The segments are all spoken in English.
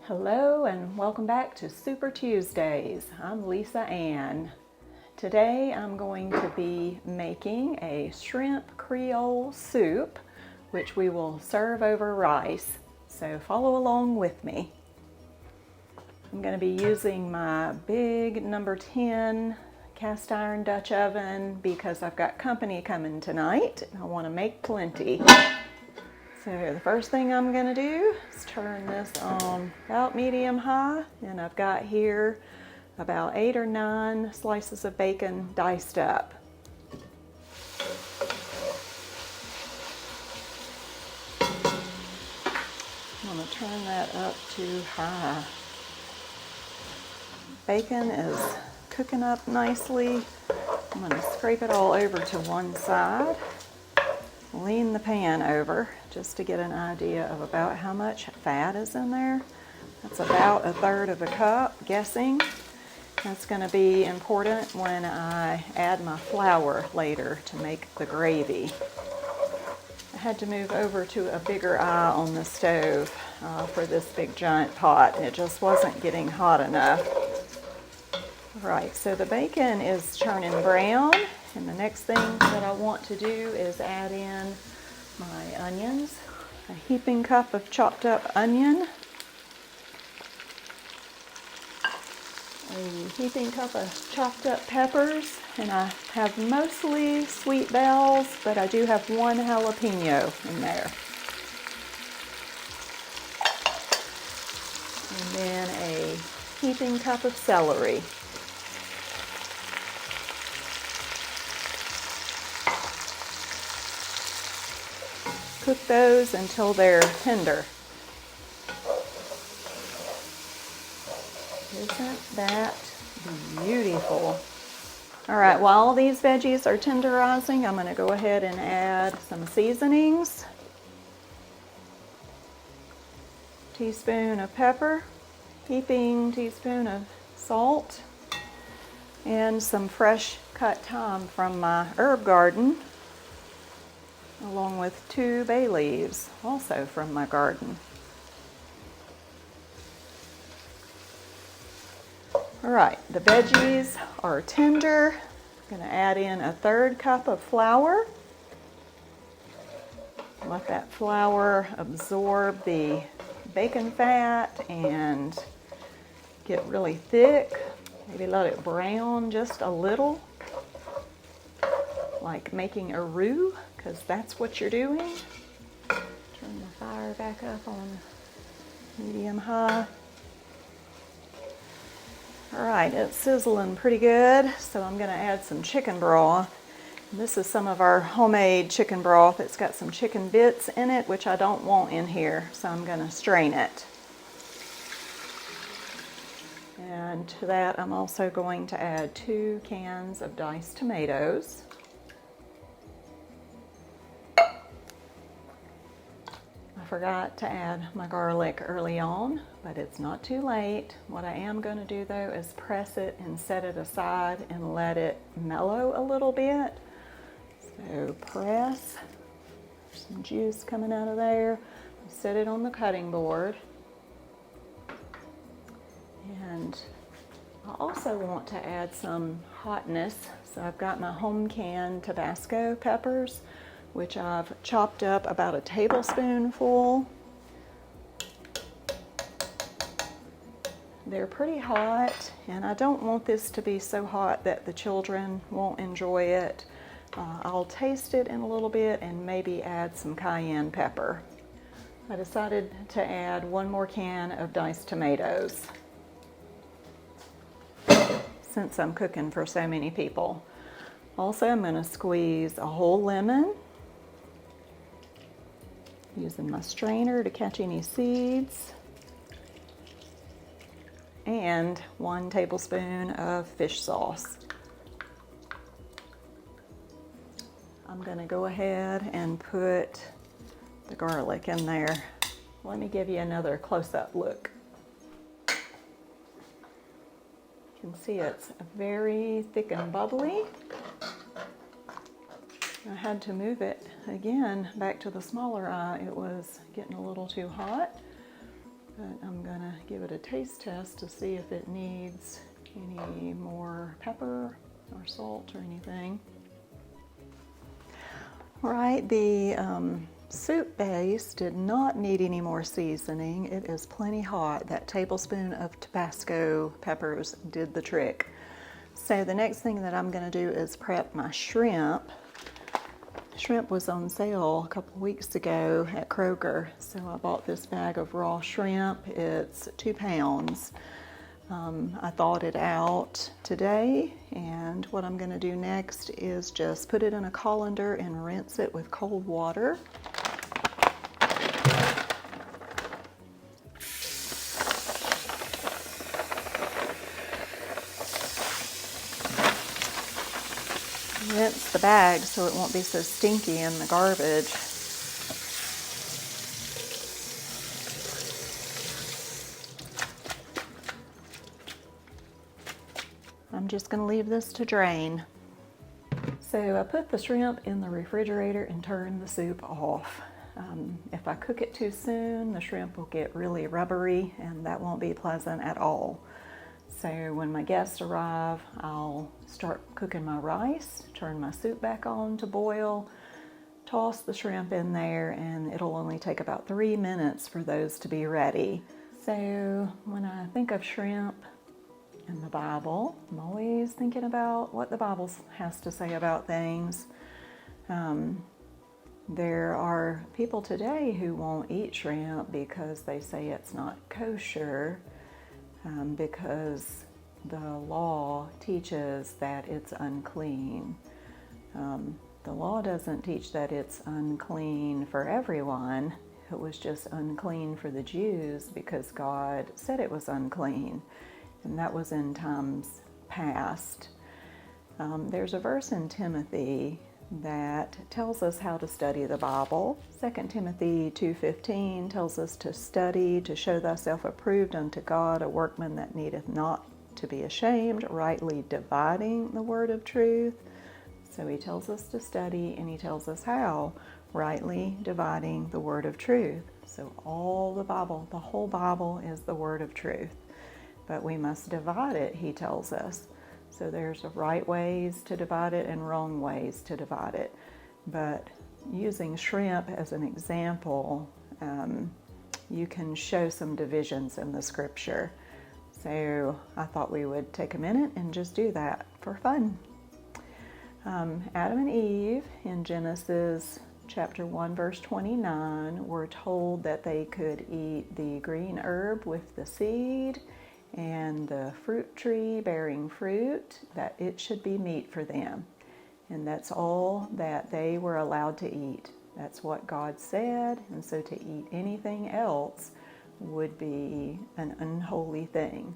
Hello and welcome back to Super Tuesdays. I'm Lisa Ann. Today I'm going to be making a shrimp Creole soup, which we will serve over rice. So follow along with me. I'm going to be using my big number 10 cast iron Dutch oven because I've got company coming tonight and I want to make plenty. So the first thing I'm going to do is turn this on about medium high, and I've got here about 8 or 9 slices of bacon diced up. I'm going to turn that up to high. Bacon is cooking up nicely. I'm going to scrape it all over to one side. Lean the pan over just to get an idea of about how much fat is in there. That's about 1/3 of a cup, guessing. That's going to be important when I add my flour later to make the gravy. I had to move over to a bigger eye on the stove for this big giant pot, and it just wasn't getting hot enough. All right, so the bacon is turning brown. And the next thing that I want to do is add in my onions, a heaping cup of chopped up onion, a heaping cup of chopped up peppers, and I have mostly sweet bells, but I do have one jalapeno in there. And then a heaping cup of celery. Cook those until they're tender. Isn't that beautiful? All right, while these veggies are tenderizing, I'm going to go ahead and add some seasonings. Teaspoon of pepper, heaping teaspoon of salt, and some fresh cut thyme from my herb garden, along with 2 bay leaves, also from my garden. All right, the veggies are tender. I'm going to add in 1/3 cup of flour. Let that flour absorb the bacon fat and get really thick. Maybe let it brown just a little, like making a roux, because that's what you're doing. Turn the fire back up on medium high. All right, it's sizzling pretty good, so I'm going to add some chicken broth. And this is some of our homemade chicken broth. It's got some chicken bits in it, which I don't want in here, so I'm going to strain it. And to that, I'm also going to add 2 cans of diced tomatoes. I forgot to add my garlic early on, but it's not too late. What I am going to do though is press it and set it aside and let it mellow a little bit. So press, there's some juice coming out of there. Set it on the cutting board. And I also want to add some hotness. So I've got my home canned Tabasco peppers, which I've chopped up about a tablespoonful. They're pretty hot, and I don't want this to be so hot that the children won't enjoy it. I'll taste it in a little bit and maybe add some cayenne pepper. I decided to add 1 more can of diced tomatoes since I'm cooking for so many people. Also, I'm going to squeeze a whole lemon, using my strainer to catch any seeds, and 1 tablespoon of fish sauce. I'm going to go ahead and put the garlic in there. Let me give you another close-up look. You can see it's very thick and bubbly. I had to move it again back to the smaller eye. It was getting a little too hot. But I'm gonna give it a taste test to see if it needs any more pepper or salt or anything. All right, the soup base did not need any more seasoning. It is plenty hot. That tablespoon of Tabasco peppers did the trick. So the next thing that I'm gonna do is prep my shrimp. Shrimp was on sale a couple weeks ago at Kroger, so I bought this bag of raw shrimp. It's 2 pounds. I thawed it out today, and what I'm going to do next is just put it in a colander and rinse it with cold water. Rinse the bag so it won't be so stinky in the garbage. I'm just going to leave this to drain. So I put the shrimp in the refrigerator and turn the soup off. If I cook it too soon, the shrimp will get really rubbery, and that won't be pleasant at all. So when my guests arrive, I'll start cooking my rice, turn my soup back on to boil, toss the shrimp in there, and it'll only take about 3 minutes for those to be ready. So when I think of shrimp in the Bible, I'm always thinking about what the Bible has to say about things. There are people today who won't eat shrimp because they say it's not kosher, because the law teaches that it's unclean. The law doesn't teach that it's unclean for everyone. It was just unclean for the Jews because God said it was unclean, and that was in times past. There's a verse in Timothy that tells us how to study the Bible. 2 Timothy 2:15 tells us to study, to show thyself approved unto God, a workman that needeth not to be ashamed, rightly dividing the word of truth. So he tells us to study, and he tells us how, rightly dividing the word of truth. So all the Bible, the whole Bible is the word of truth. But we must divide it, he tells us. So there's right ways to divide it and wrong ways to divide it. But using shrimp as an example, you can show some divisions in the scripture. So I thought we would take a minute and just do that for fun. Adam and Eve in Genesis chapter 1 verse 29 were told that they could eat the green herb with the seed and the fruit tree bearing fruit, that it should be meat for them. And that's all that they were allowed to eat. That's what God said, and so to eat anything else would be an unholy thing.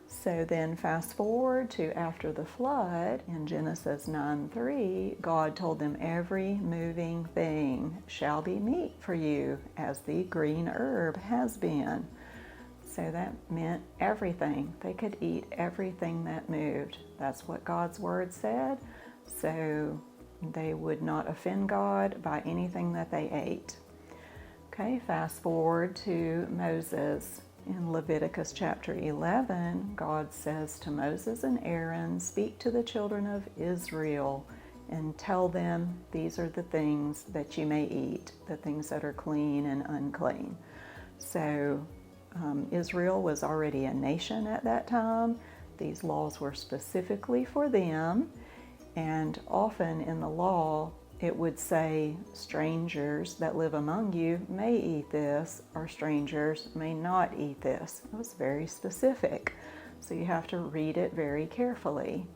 So then fast forward to after the flood in Genesis 9:3, God told them every moving thing shall be meat for you, as the green herb has been. So that meant everything. They could eat everything that moved. That's what God's word said. So they would not offend God by anything that they ate. Okay, fast forward to Moses. In Leviticus chapter 11, God says to Moses and Aaron, speak to the children of Israel and tell them these are the things that you may eat, the things that are clean and unclean. So Israel was already a nation at that time. These laws were specifically for them, and often in the law it would say strangers that live among you may eat this, or strangers may not eat this. It was very specific, so you have to read it very carefully.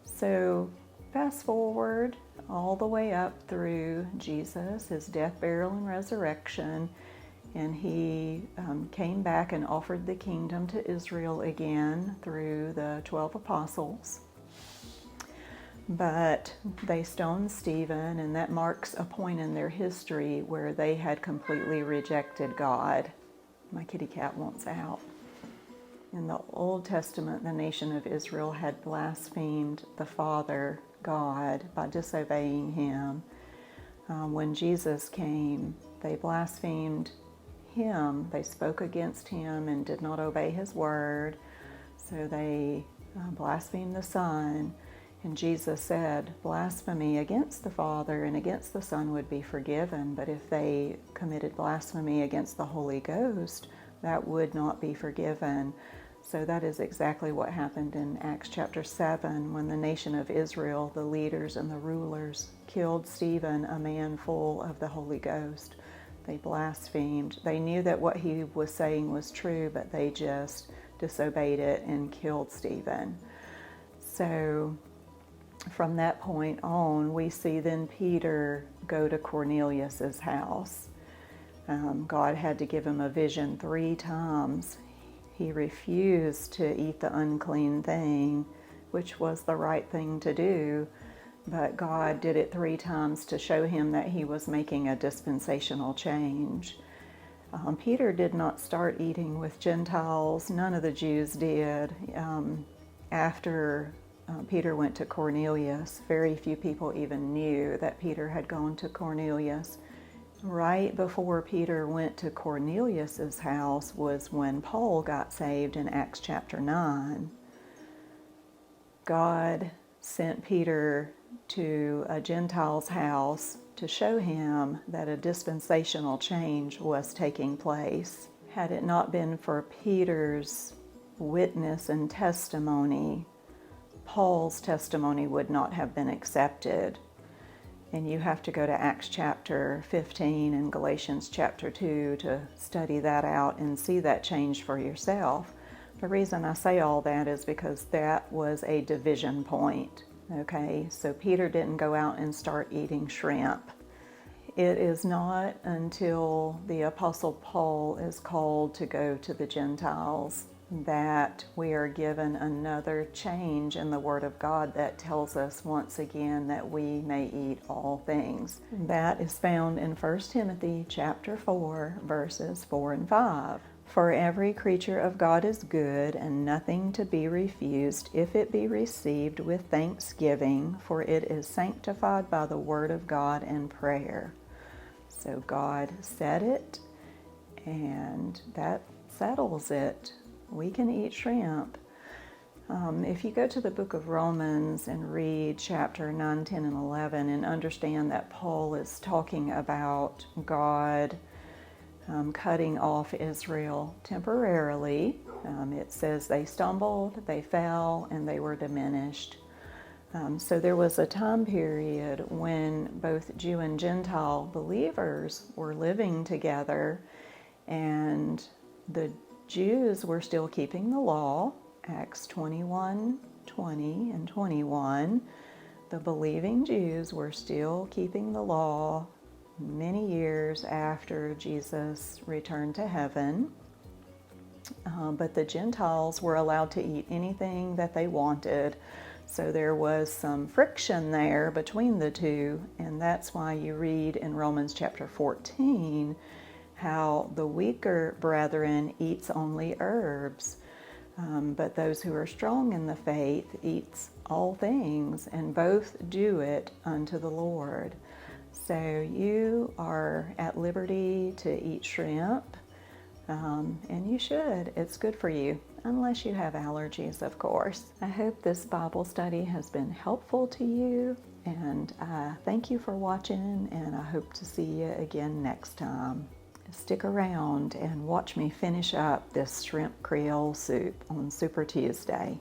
So fast forward all the way up through Jesus, his death, burial, and resurrection, and he came back and offered the kingdom to Israel again through the 12 apostles. But they stoned Stephen, and that marks a point in their history where they had completely rejected God. My kitty cat wants out. In the Old Testament, the nation of Israel had blasphemed the Father, God, by disobeying him. When Jesus came, they blasphemed him. They spoke against him and did not obey his word. So they blasphemed the Son. And Jesus said, blasphemy against the Father and against the Son would be forgiven, but if they committed blasphemy against the Holy Ghost, that would not be forgiven. So that is exactly what happened in Acts chapter 7 when the nation of Israel, the leaders and the rulers, killed Stephen, a man full of the Holy Ghost. They blasphemed. They knew that what he was saying was true, but they just disobeyed it and killed Stephen. So from that point on, we see then Peter go to Cornelius's house. God had to give him a vision 3 times. He refused to eat the unclean thing, which was the right thing to do, but God did it 3 times to show him that he was making a dispensational change. Peter did not start eating with Gentiles. None of the Jews did. After Peter went to Cornelius, very few people even knew that Peter had gone to Cornelius. Right before Peter went to Cornelius's house was when Paul got saved in Acts chapter 9. God sent Peter to a Gentile's house to show him that a dispensational change was taking place. Had it not been for Peter's witness and testimony, Paul's testimony would not have been accepted. And you have to go to Acts chapter 15 and Galatians chapter 2 to study that out and see that change for yourself. The reason I say all that is because that was a division point. Okay, so Peter didn't go out and start eating shrimp. It is not until the Apostle Paul is called to go to the Gentiles that we are given another change in the Word of God that tells us once again that we may eat all things. That is found in 1 Timothy chapter 4, verses 4 and 5. For every creature of God is good, and nothing to be refused if it be received with thanksgiving, for it is sanctified by the word of God and prayer. So God said it, and that settles it. We can eat shrimp. If you go to the book of Romans and read chapter 9, 10, and 11 and understand that Paul is talking about God cutting off Israel temporarily. It says they stumbled, they fell, and they were diminished. So there was a time period when both Jew and Gentile believers were living together, and the Jews were still keeping the law, Acts 21, 20 and 21. The believing Jews were still keeping the law many years after Jesus returned to heaven. But the Gentiles were allowed to eat anything that they wanted. So there was some friction there between the two, and that's why you read in Romans chapter 14 how the weaker brethren eats only herbs, but those who are strong in the faith eats all things, and both do it unto the Lord. So you are at liberty to eat shrimp, and you should. It's good for you, unless you have allergies, of course. I hope this Bible study has been helpful to you, and I thank you for watching, and I hope to see you again next time. Stick around and watch me finish up this shrimp Creole soup on Super Tuesday.